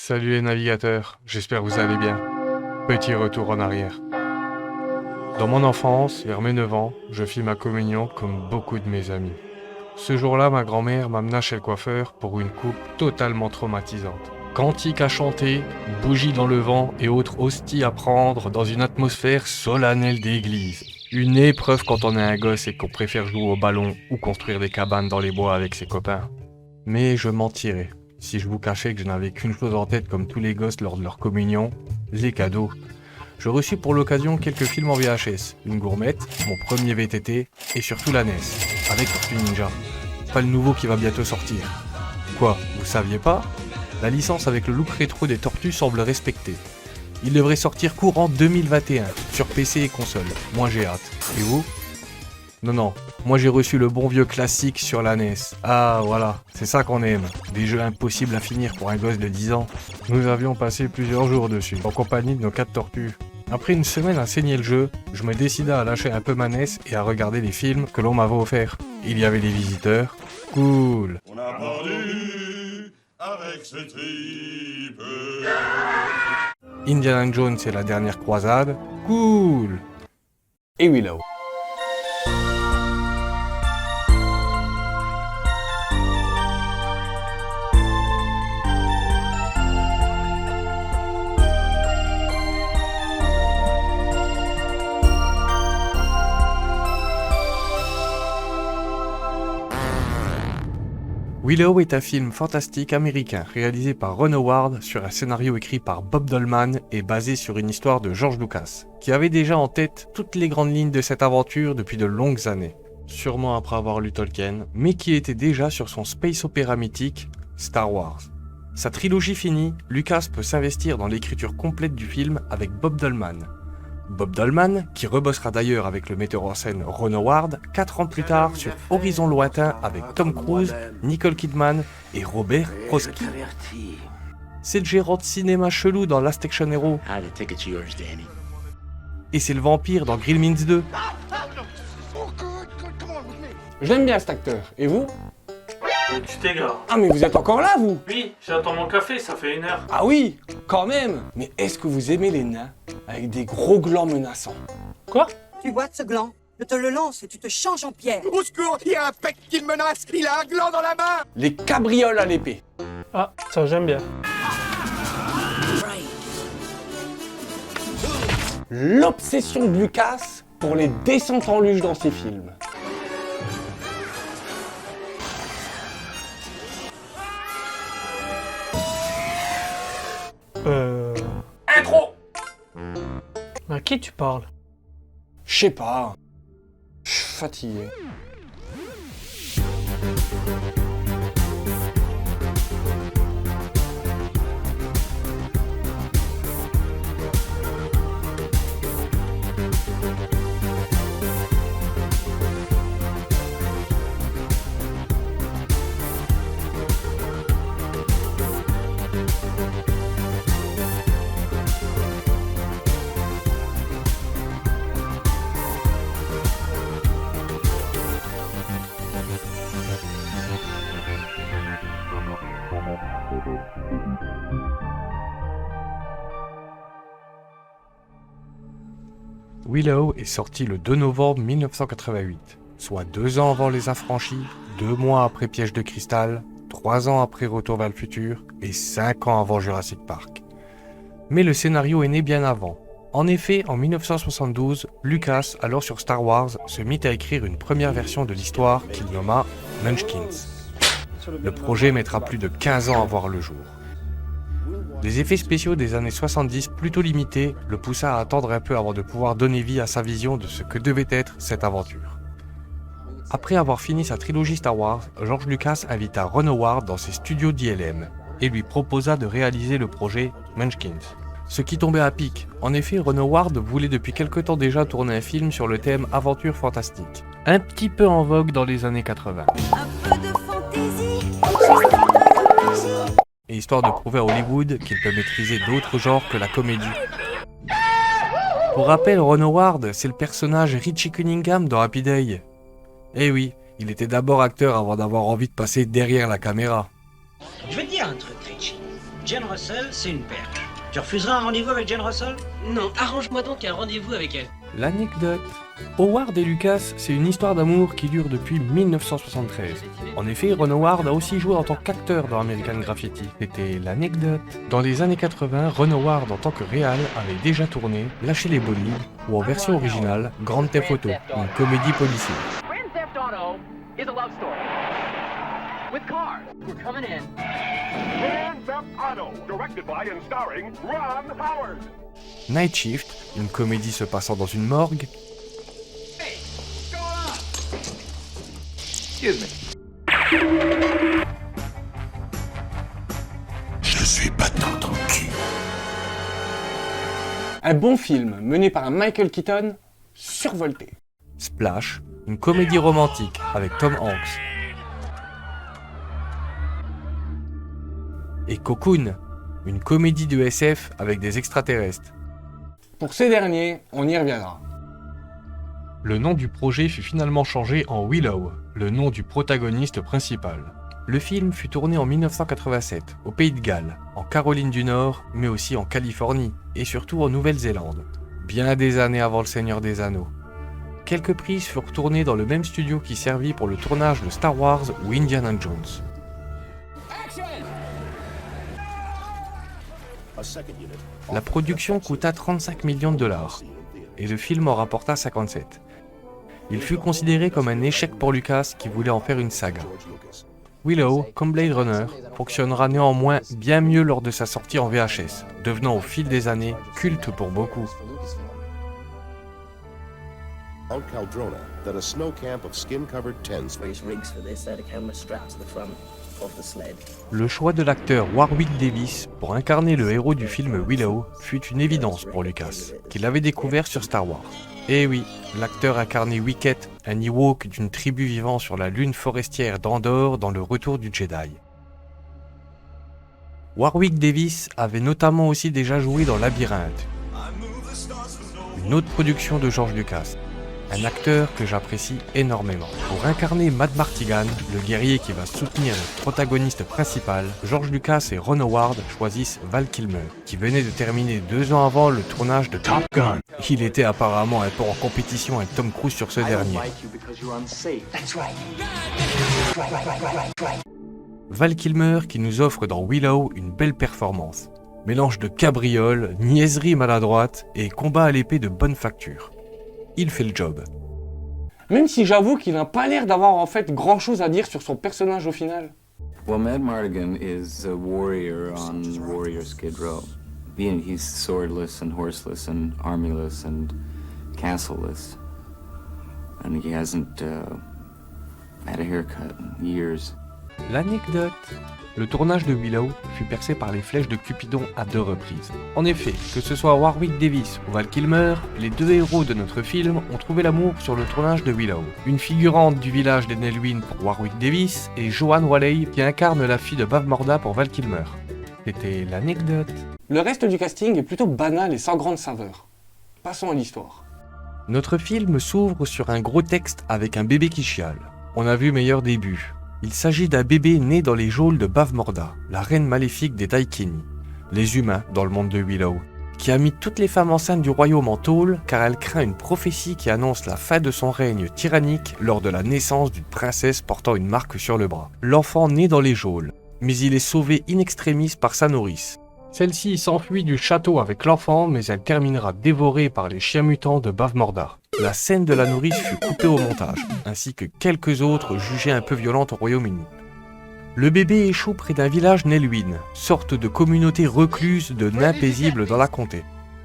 Salut les navigateurs, j'espère que vous allez bien. Petit retour en arrière. Dans mon enfance, vers mes 9 ans, je fis ma communion comme beaucoup de mes amis. Ce jour-là, ma grand-mère m'amena chez le coiffeur pour une coupe totalement traumatisante. Cantiques à chanter, bougies dans le vent et autres hosties à prendre dans une atmosphère solennelle d'église. Une épreuve quand on est un gosse et qu'on préfère jouer au ballon ou construire des cabanes dans les bois avec ses copains. Mais je mentirais si je vous cachais que je n'avais qu'une chose en tête comme tous les gosses lors de leur communion, les cadeaux. Je reçus pour l'occasion quelques films en VHS, une gourmette, mon premier VTT et surtout la NES, avec Tortue Ninja. Pas le nouveau qui va bientôt sortir. Quoi, vous saviez pas? La licence avec le look rétro des tortues semble respectée. Il devrait sortir courant 2021, sur PC et console. Moi j'ai hâte. Et vous? Non, moi j'ai reçu le bon vieux classique sur la NES. Ah voilà, c'est ça qu'on aime. Des jeux impossibles à finir pour un gosse de 10 ans. Nous avions passé plusieurs jours dessus, en compagnie de nos 4 tortues. Après une semaine à saigner le jeu, je me décida à lâcher un peu ma NES et à regarder les films que l'on m'avait offerts. Il y avait Les Visiteurs. Cool. On a mordu avec ses tripes. Indiana Jones et la dernière croisade. Cool. Et Willow. Willow est un film fantastique américain réalisé par Ron Howard sur un scénario écrit par Bob Dolman et basé sur une histoire de George Lucas, qui avait déjà en tête toutes les grandes lignes de cette aventure depuis de longues années, sûrement après avoir lu Tolkien, mais qui était déjà sur son space opéra mythique, Star Wars. Sa trilogie finie, Lucas peut s'investir dans l'écriture complète du film avec Bob Dolman. Bob Dolman, qui rebossera d'ailleurs avec le metteur en scène Ron Howard 4 ans plus tard sur Horizon Lointain avec Tom Cruise, Nicole Kidman et Robert Roski. C'est le gérant de cinéma chelou dans Last Action Hero. Et c'est le vampire dans Gremlins 2. J'aime bien cet acteur, et vous? Tu t'égares. Ah mais vous êtes encore là vous? Oui, j'attends mon café, ça fait 1 heure. Ah oui, quand même. Mais est-ce que vous aimez les nains avec des gros glands menaçants? Quoi? Tu vois ce gland? Je te le lance et tu te changes en pierre. Au secours, il y a un pec qui me menace, il a un gland dans la main. Les cabrioles à l'épée. Ah, ça j'aime bien. L'obsession de Lucas pour les descentes en luge dans ses films. Intro. À qui tu parles? Je sais pas. Je suis fatigué. Willow est sorti le 2 novembre 1988, soit 2 ans avant Les Affranchis, 2 mois après Piège de cristal, 3 ans après Retour vers le futur et 5 ans avant Jurassic Park. Mais le scénario est né bien avant. En effet, en 1972, Lucas, alors sur Star Wars, se mit à écrire une première version de l'histoire qu'il nomma Munchkins. Le projet mettra plus de 15 ans à voir le jour. Les effets spéciaux des années 70, plutôt limités, le poussa à attendre un peu avant de pouvoir donner vie à sa vision de ce que devait être cette aventure. Après avoir fini sa trilogie Star Wars, George Lucas invita Ron Howard dans ses studios d'ILM et lui proposa de réaliser le projet Munchkins. Ce qui tombait à pic. En effet, Ron Howard voulait depuis quelque temps déjà tourner un film sur le thème aventure fantastique, un petit peu en vogue dans les années 80. Un peu de fantaisie. Et histoire de prouver à Hollywood qu'il peut maîtriser d'autres genres que la comédie. Pour rappel, Ron Howard, c'est le personnage Richie Cunningham dans Happy Day. Eh oui, il était d'abord acteur avant d'avoir envie de passer derrière la caméra. Je vais te dire un truc, Richie. Jane Russell, c'est une perche. Tu refuseras un rendez-vous avec Jane Russell? Non, arrange-moi donc un rendez-vous avec elle. L'anecdote. Howard et Lucas, c'est une histoire d'amour qui dure depuis 1973. En effet, Ron Howard a aussi joué en tant qu'acteur dans American Graffiti. C'était l'anecdote. Dans les années 80, Ron Howard en tant que réal avait déjà tourné Lâcher les bolides ou en version originale Grand Theft Auto, une comédie policière. Grand Theft Auto is a love story. With cars. We're coming in. Grand Theft Auto, directed by and starring Ron Howard. Night Shift, une comédie se passant dans une morgue. Excuse me. Je suis pas dans ton cul. Un bon film mené par Michael Keaton, survolté. Splash, une comédie romantique avec Tom Hanks. Et Cocoon, une comédie de SF avec des extraterrestres. Pour ces derniers, on y reviendra. Le nom du projet fut finalement changé en Willow, le nom du protagoniste principal. Le film fut tourné en 1987, au Pays de Galles, en Caroline du Nord, mais aussi en Californie, et surtout en Nouvelle-Zélande, bien des années avant Le Seigneur des Anneaux. Quelques prises furent tournées dans le même studio qui servit pour le tournage de Star Wars ou Indiana Jones. La production coûta 35 millions de dollars, et le film en rapporta 57. Il fut considéré comme un échec pour Lucas qui voulait en faire une saga. Willow, comme Blade Runner, fonctionnera néanmoins bien mieux lors de sa sortie en VHS, devenant au fil des années culte pour beaucoup. Mount Caldrona, that a snow camp of skin-covered tents. Le choix de l'acteur Warwick Davis pour incarner le héros du film Willow fut une évidence pour Lucas, qu'il avait découvert sur Star Wars. Et oui, l'acteur incarnait Wicket, un Ewok d'une tribu vivant sur la lune forestière d'Andorre dans Le Retour du Jedi. Warwick Davis avait notamment aussi déjà joué dans Labyrinthe, une autre production de George Lucas. Un acteur que j'apprécie énormément. Pour incarner Mad Martigan, le guerrier qui va soutenir le protagoniste principal, George Lucas et Ron Howard choisissent Val Kilmer, qui venait de terminer 2 ans avant le tournage de Top Gun. Il était apparemment un peu en compétition avec Tom Cruise sur ce dernier. Val Kilmer qui nous offre dans Willow une belle performance. Mélange de cabriole, niaiserie maladroite et combat à l'épée de bonne facture. Il fait le job. Même si j'avoue qu'il n'a pas l'air d'avoir en fait grand chose à dire sur son personnage au final. Well, Mad Mardigan is a warrior on Warrior Skid Row. Being he's swordless and horseless and armyless and castleless. And he hasn't had a haircut in years. L'anecdote. Le tournage de Willow fut percé par les flèches de Cupidon à 2 reprises. En effet, que ce soit Warwick Davis ou Val Kilmer, les 2 héros de notre film ont trouvé l'amour sur le tournage de Willow. Une figurante du village des Nelwyn pour Warwick Davis et Joanne Whalley qui incarne la fille de Bavmorda pour Val Kilmer. C'était l'anecdote. Le reste du casting est plutôt banal et sans grande saveur. Passons à l'histoire. Notre film s'ouvre sur un gros texte avec un bébé qui chiale. On a vu meilleur début. Il s'agit d'un bébé né dans les geôles de Bavmorda, la reine maléfique des Daikini, les humains dans le monde de Willow, qui a mis toutes les femmes enceintes du royaume en tôle car elle craint une prophétie qui annonce la fin de son règne tyrannique lors de la naissance d'une princesse portant une marque sur le bras. L'enfant naît dans les geôles, mais il est sauvé in extremis par sa nourrice. Celle-ci s'enfuit du château avec l'enfant, mais elle terminera dévorée par les chiens mutants de Bavmorda. La scène de la nourrice fut coupée au montage, ainsi que quelques autres jugées un peu violentes au Royaume-Uni. Le bébé échoue près d'un village Nelwyn, sorte de communauté recluse de nains paisibles dans la comté.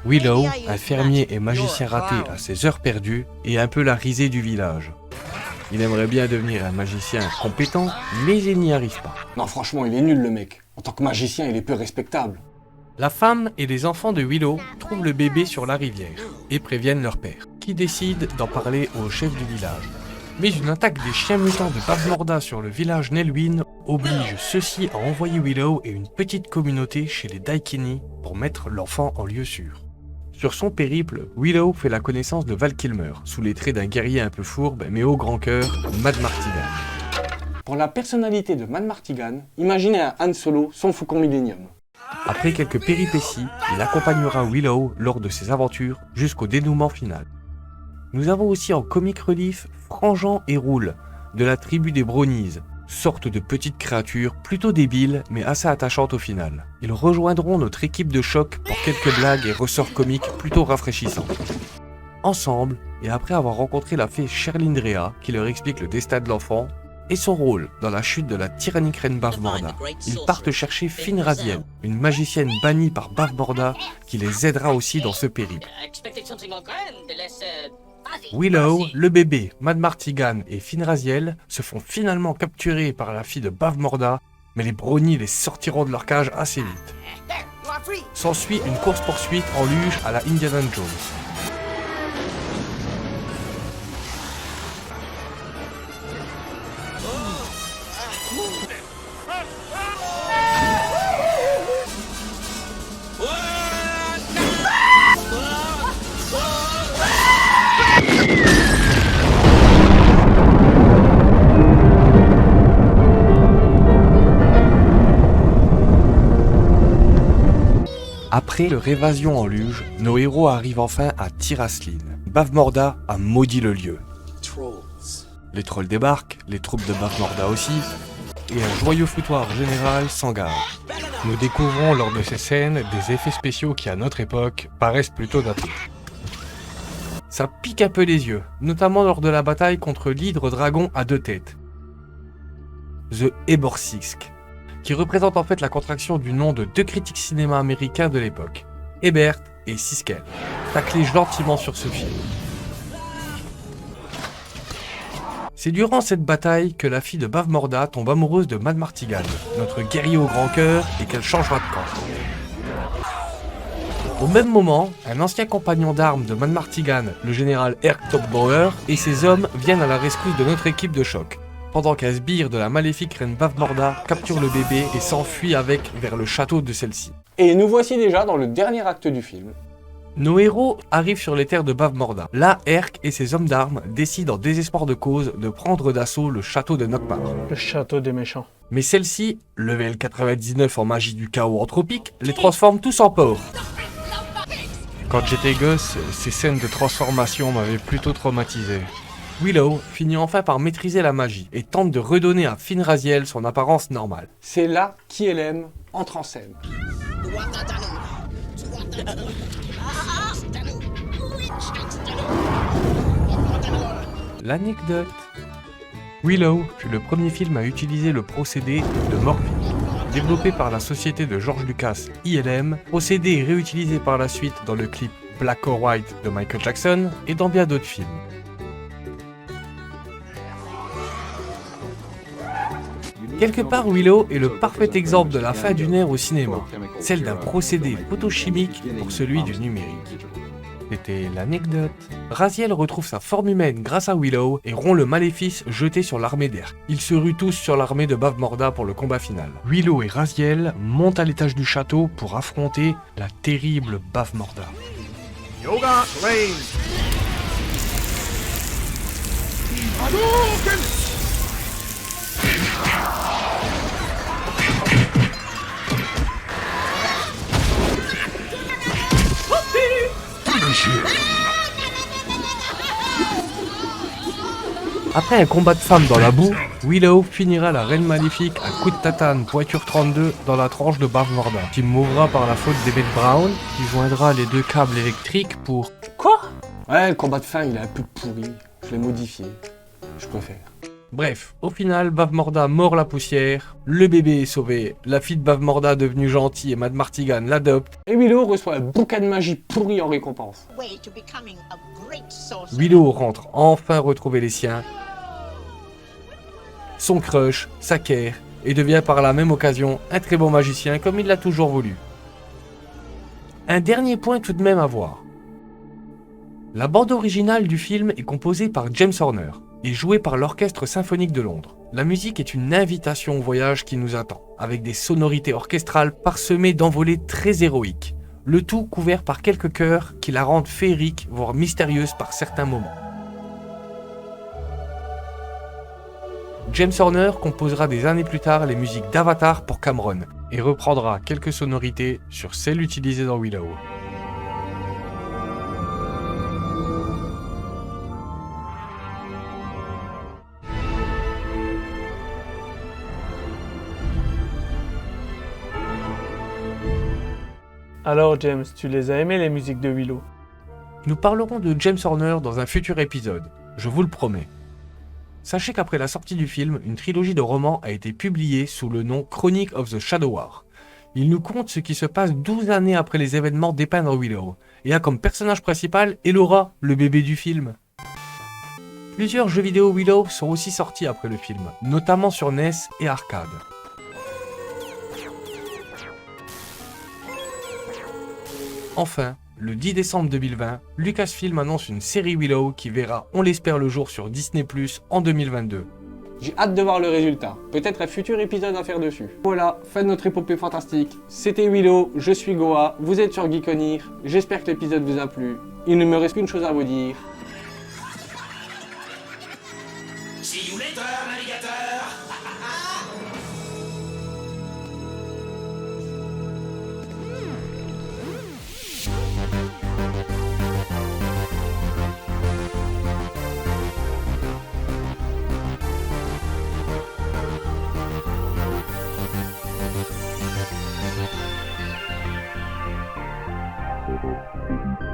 Willow, un fermier et magicien raté à ses heures perdues, est un peu la risée du village. Il aimerait bien devenir un magicien compétent, mais il n'y arrive pas. Non franchement, il est nul le mec. En tant que magicien, il est peu respectable. La femme et les enfants de Willow trouvent le bébé sur la rivière et préviennent leur père, qui décide d'en parler au chef du village. Mais une attaque des chiens mutants de Bavmorda sur le village Nelwyn oblige ceux-ci à envoyer Willow et une petite communauté chez les Daikini pour mettre l'enfant en lieu sûr. Sur son périple, Willow fait la connaissance de Val Kilmer, sous les traits d'un guerrier un peu fourbe mais au grand cœur, Mad Martigan. Pour la personnalité de Mad Martigan, imaginez un Han Solo sans Faucon Millenium. Après quelques péripéties, il accompagnera Willow lors de ses aventures jusqu'au dénouement final. Nous avons aussi en comic relief Franjean et Roule, de la tribu des Brownies, sorte de petites créatures plutôt débiles mais assez attachantes au final. Ils rejoindront notre équipe de choc pour quelques blagues et ressorts comiques plutôt rafraîchissants. Ensemble, et après avoir rencontré la fée Cherlindrea qui leur explique le destin de l'enfant et son rôle dans la chute de la tyrannique reine Bavmorda, ils partent chercher Finrasiel, une magicienne bannie par Bavmorda qui les aidera aussi dans ce périple. Willow, le bébé, Madmartigan et Finrasiel se font finalement capturer par la fille de Bavmorda, mais les Brownies les sortiront de leur cage assez vite. S'ensuit une course-poursuite en luge à la Indiana Jones. Après leur évasion en luge, nos héros arrivent enfin à Tir Asleen. Bavmorda a maudit le lieu. Les trolls débarquent, les troupes de Bavmorda aussi, et un joyeux foutoir général s'engage. Nous découvrons lors de ces scènes des effets spéciaux qui à notre époque paraissent plutôt datés. Ça pique un peu les yeux, notamment lors de la bataille contre l'hydre dragon à 2 têtes. The Eborsisk, qui représente en fait la contraction du nom de 2 critiques cinéma américains de l'époque, Ebert et Siskel, taclés gentiment sur ce film. C'est durant cette bataille que la fille de Bavmorda tombe amoureuse de Madmartigan, notre guerrier au grand cœur, et qu'elle changera de camp. Au même moment, un ancien compagnon d'armes de Madmartigan, le général Erk Topbauer, et ses hommes viennent à la rescousse de notre équipe de choc, pendant qu'un sbire de la maléfique reine Bavmorda capture le bébé et s'enfuit avec vers le château de celle-ci. Et nous voici déjà dans le dernier acte du film. Nos héros arrivent sur les terres de Bavmorda. Là, Erk et ses hommes d'armes décident en désespoir de cause de prendre d'assaut le château de Nockmar. Le château des méchants. Mais celle-ci, level 99 en magie du chaos anthropique, les transforme tous en porcs. Quand j'étais gosse, ces scènes de transformation m'avaient plutôt traumatisé. Willow finit enfin par maîtriser la magie et tente de redonner à Finrasiel son apparence normale. C'est là qu'ILM entre en scène. L'anecdote. Willow fut le premier film à utiliser le procédé de morphing, développé par la société de George Lucas, ILM, procédé réutilisé par la suite dans le clip Black or White de Michael Jackson et dans bien d'autres films. Quelque part, Willow est le parfait exemple de la fin d'une ère au cinéma, celle d'un procédé photochimique pour celui du numérique. C'était l'anecdote. Raziel retrouve sa forme humaine grâce à Willow et rompt le maléfice jeté sur l'armée d'Erk. Ils se ruent tous sur l'armée de Bavmorda pour le combat final. Willow et Raziel montent à l'étage du château pour affronter la terrible Bavmorda. Yoga Lane. Hadouken! Après un combat de femmes dans la boue, Willow finira la reine maléfique à coup de tatane pointure 32 dans la tranche de Bavmorda, qui mourra par la faute d'Emmett Brown, qui joindra les 2 câbles électriques pour... Quoi? Ouais, le combat de fin, il est un peu pourri. Je l'ai modifié. Je préfère. Bref, au final, Bavmorda mord la poussière, le bébé est sauvé, la fille de Bavmorda devenue gentille et Madmartigan l'adopte. Et Willow reçoit un bouquin de magie pourri en récompense. Willow rentre enfin retrouver les siens, son crush s'acquiert et devient par la même occasion un très bon magicien comme il l'a toujours voulu. Un dernier point tout de même à voir. La bande originale du film est composée par James Horner et jouée par l'Orchestre Symphonique de Londres. La musique est une invitation au voyage qui nous attend, avec des sonorités orchestrales parsemées d'envolées très héroïques, le tout couvert par quelques chœurs qui la rendent féerique, voire mystérieuse par certains moments. James Horner composera des années plus tard les musiques d'Avatar pour Cameron, et reprendra quelques sonorités sur celles utilisées dans Willow. Alors James, tu les as aimées les musiques de Willow? Nous parlerons de James Horner dans un futur épisode, je vous le promets. Sachez qu'après la sortie du film, une trilogie de romans a été publiée sous le nom Chronicle of the Shadow War. Il nous conte ce qui se passe 12 années après les événements dépeints dans Willow, et a comme personnage principal Elora, le bébé du film. Plusieurs jeux vidéo Willow sont aussi sortis après le film, notamment sur NES et arcade. Enfin, le 10 décembre 2020, Lucasfilm annonce une série Willow qui verra, on l'espère, le jour sur Disney+ en 2022. J'ai hâte de voir le résultat. Peut-être un futur épisode à faire dessus. Voilà, fin de notre épopée fantastique. C'était Willow, je suis Goa, vous êtes sur Geekonir. J'espère que l'épisode vous a plu. Il ne me reste qu'une chose à vous dire. See you later, navigateur. Thank you.